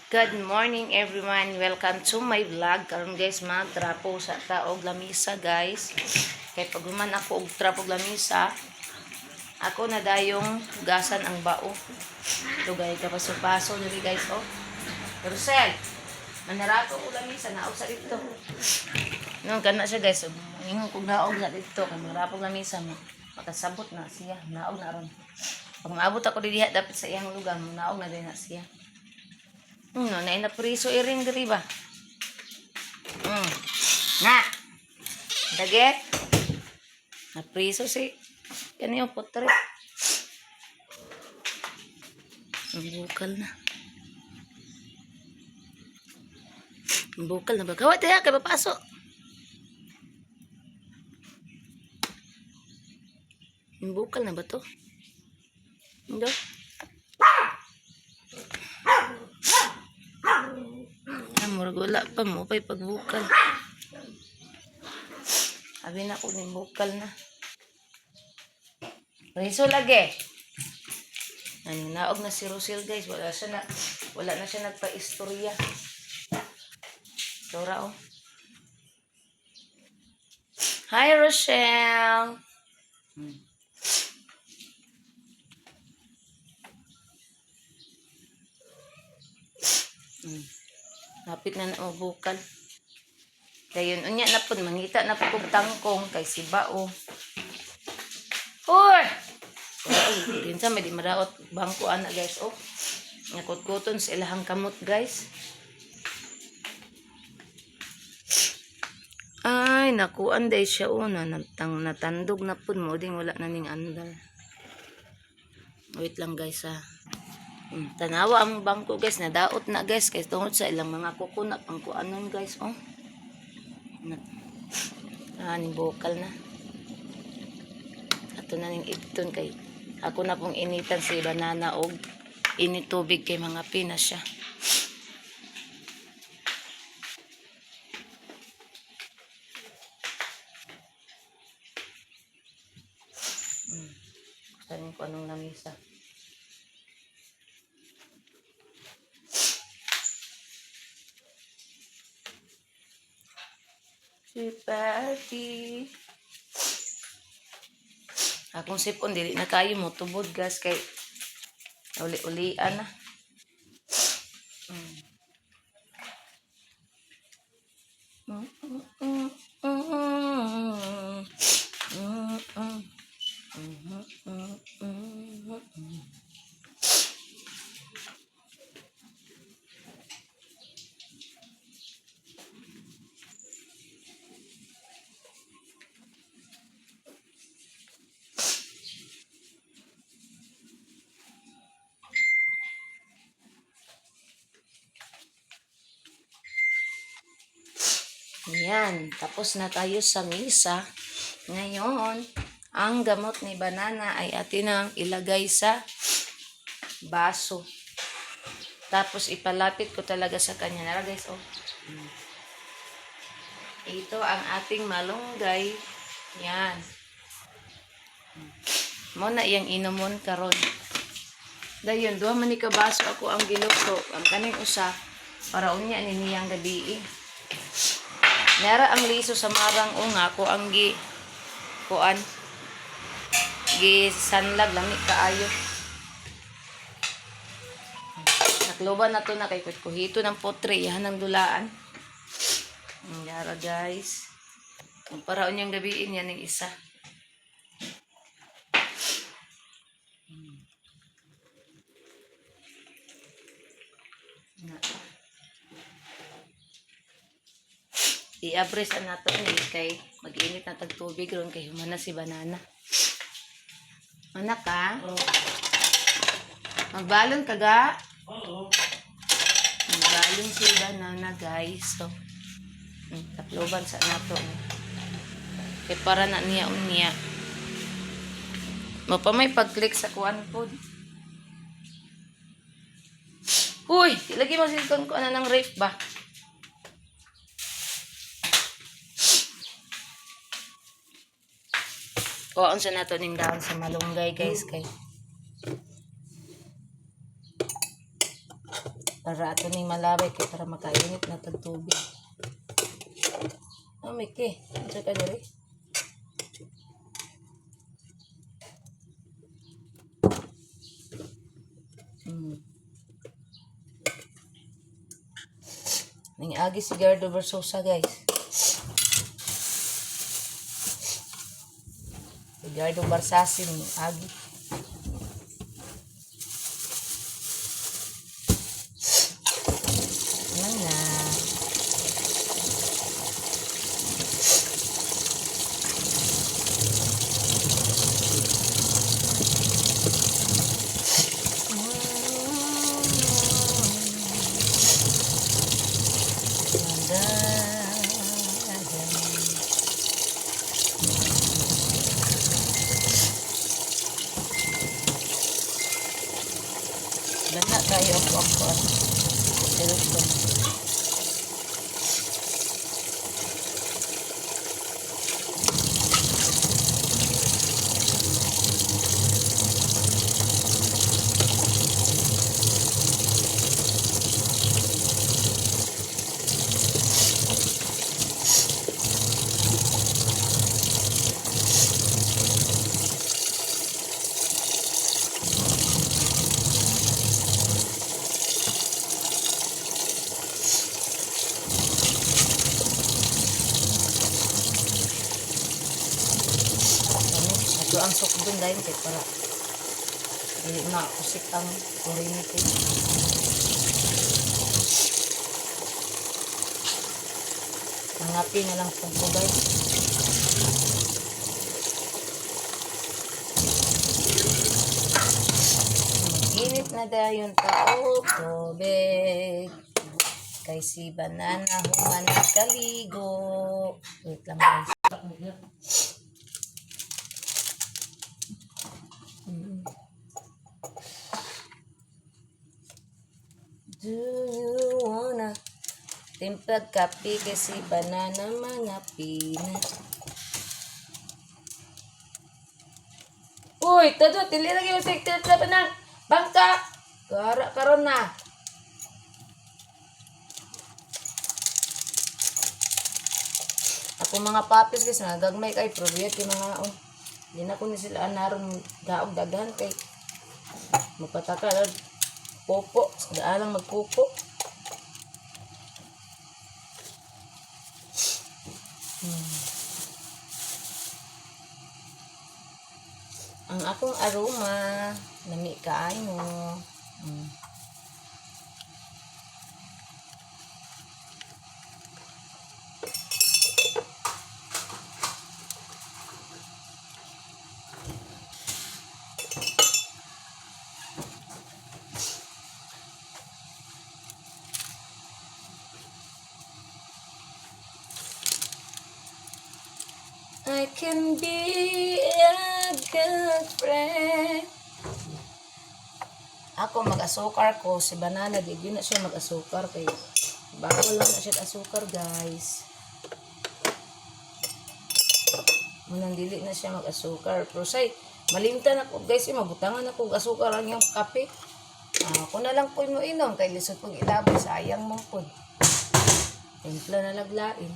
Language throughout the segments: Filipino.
Good morning everyone. Welcome to my vlog. Karon guys, magtrapo sa taog lamisa guys. Kay pag human ako og trapo og lamisa, ako na dayong hugasan ang bao. Ito guys, kapaso-paso diri guys oh. Rosel, manarato og lamisa naog sa dito. Nung kana siya guys, ingon kog naog sa dito kay manarapo og lamisa mo. Makasabot na siya, naog na ron. Pag maabot ako diha dapat sa iyang lugar, naog na din na siya. No, na priso iring diri ba? Na. Daget. Na priso si kaniyo putre. Bukal na. Bukal na ba? Kawat ya kay papasok. Bukal na ba to? Ndo. Wala pa mo pa'y pagbukal. Sabi na ko ng bukal na. Riso lagi. Naog na si Rosel guys. Wala na siya nagpa-istorya. Dora oh. Hi Rochelle. Lapit na bukal. Dayon unya na pud mangita na pud tangkong kay si Bao. Hoy. Din sa may di maraot bangko ana guys oh. Nakutkuton sa ilahang kamot guys. Ay nakuan day siya una natandog na pud mo ding wala na ning andal. Wait lang guys ha. Tanawa ang bangko guys, nadaot na guys kay tungod sa ilang mga kukuna pang kuanon guys oh. Ning bukal na. Ato na ning igton kay ako na pong initan si banana og init tubig kay mga pinas siya. Sanin ko anong lamisa. Si Patty. Akong sipon dili na kayo mo tubod gas kay uli-ulian na. Yan, tapos na tayo sa misa. Ngayon, ang gamot ni banana ay atin ang ilagay sa baso. Tapos ipalapit ko talaga sa kanya. Nara guys, oh. Ito ang ating malunggay. Yan. Muna iyang inomon karon. Dayon, duha man ni ka baso ako ang giluto. Ang kaning usa para unya ni niyang gabi. Nara ang liso sa marang unga ko ang kuan sanlag lami kaayo. Nakloban na to na kay kuhito ng potre yan ang dulaan. Nara guys. Ang paraon niyang gabiin yan ng isa. I-abres ang nato ni kay mag-init na tagtubig ron kay humana si banana. Anak ka? Magbalon ka ga? Oo. Magbalon si banana guys. So, taploban sa nato. Kay para na niya unya. Mapa may pag-click sa kuan pod. Uy, lagi mo silton ko ana ng rape ba? Kuhaan sa nato ning dahon sa malunggay guys kay Para ato ning malabay kay para makainit na tag tubig. Oh, Miki. Unsa ka diri? Ning agi si Gardo Versosa, guys. Si Gardo Barsasi ning agi. Aman na. Gana tayo ako. Pero ito. Ito ang sukdon dahil kay para hindi makusik ang kuryente. Nangapi na lang po guys. Init na dayon tao tubig. Kay si banana human kaligo. Wait lang guys. Do you wanna timplag kape kasi banana mga pina. Uy, todo tili lagi yung sektor sa banang bangka. Karon na. Ako mga papis guys, mga gagmay kay probiyat yung mga hindi na ko ni sila anaron gaog daghan kay mapataka popo, daalang magpupo. Ang akong aroma, nami kaayo. I can be a good friend. Ako mag-asukar ko, si banana di na siya mag-asukar kay bago lang na siya asukar guys. Munang dili na siya mag-asukar. Pero say, malimtan ako guys, mabutangan ako asukar ang yung kape. Ako na lang po mo inom kay lisod pag ilabay sayang mong pod. Timpla na laglain.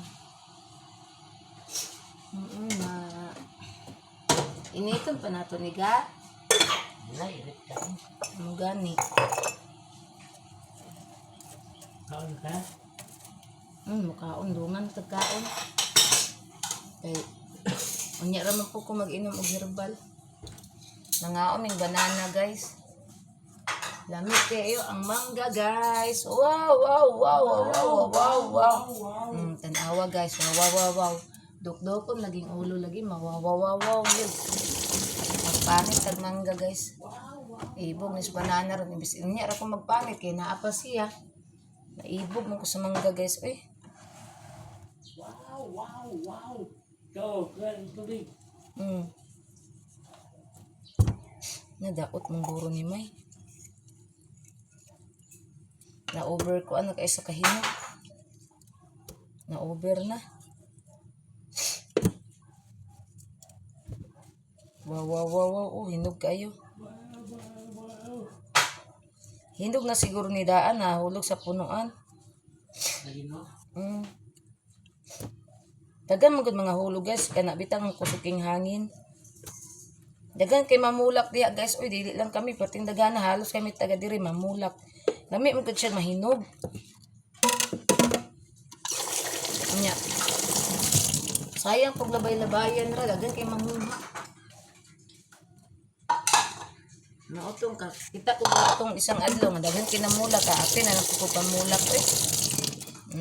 Initon pa nato ni ga. Ano gani? Kaon ka? Mukaon dungan tagkaon. Kay unya ra man po ko mag-inom og herbal. Nangaon ning banana guys. Lamig kayo ang mangga guys. Wow, wow, wow, wow, wow, wow. Tanawa guys. Wow, wow, wow. Duk-dukon laging ulo lagi mawawawawaw yun. Magpanit tag mangga guys. Ibog nis banana ron imbis niya ra ko magpanit kay naa pa siya. Naibog mo ko sa mangga guys. Uy. Wow, wow, wow. Go, tubig. Nadaot mong guro ni May. Na-over ko ano kay sa kahino. Na-over na. Wow, wow, wow, wow. Hinog kayo. Hindog na siguro ni daan na hulog sa punuan. Lagi no? Dagan magud mga hulog guys, kana bitang kusuking hangin. Dagan kay mamulak diya guys. Uy, dili lang kami perting dagan na halos kami taga diri mamulak. Lami mo gud siya mahinog. Nya. Sayang pag labay-labayan ra dagan kay mamuha. Naotong ka. Kita ko ba itong isang adlaw nga daghan kinamulak ka. Ate na ko pamulak eh.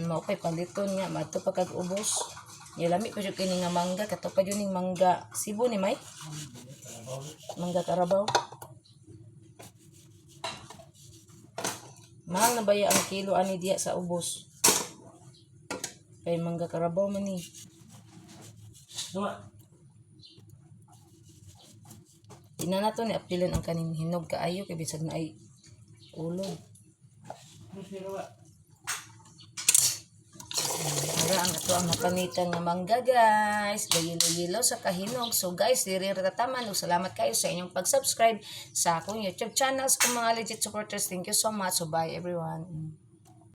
Mao kay paliton nga mato pa kag ubos. Lami pa jud kini nga mangga kato pa jud ning mangga Cebu ni May. Mangga Carabao. Mahal na baya ang kilo ani diya sa ubos. Kay mangga Carabao man ni. Dua. Ina na to ni apilan ang kaning hinog kaayo kay bisag na ay ulog. Ara ang ato ang napanitan nga mangga guys. Gayilo-yilo sa kahinog. So guys, diri ra tataman. Salamat kayo sa inyong pag-subscribe sa akong YouTube channels kung mga legit supporters. Thank you so much. So bye everyone.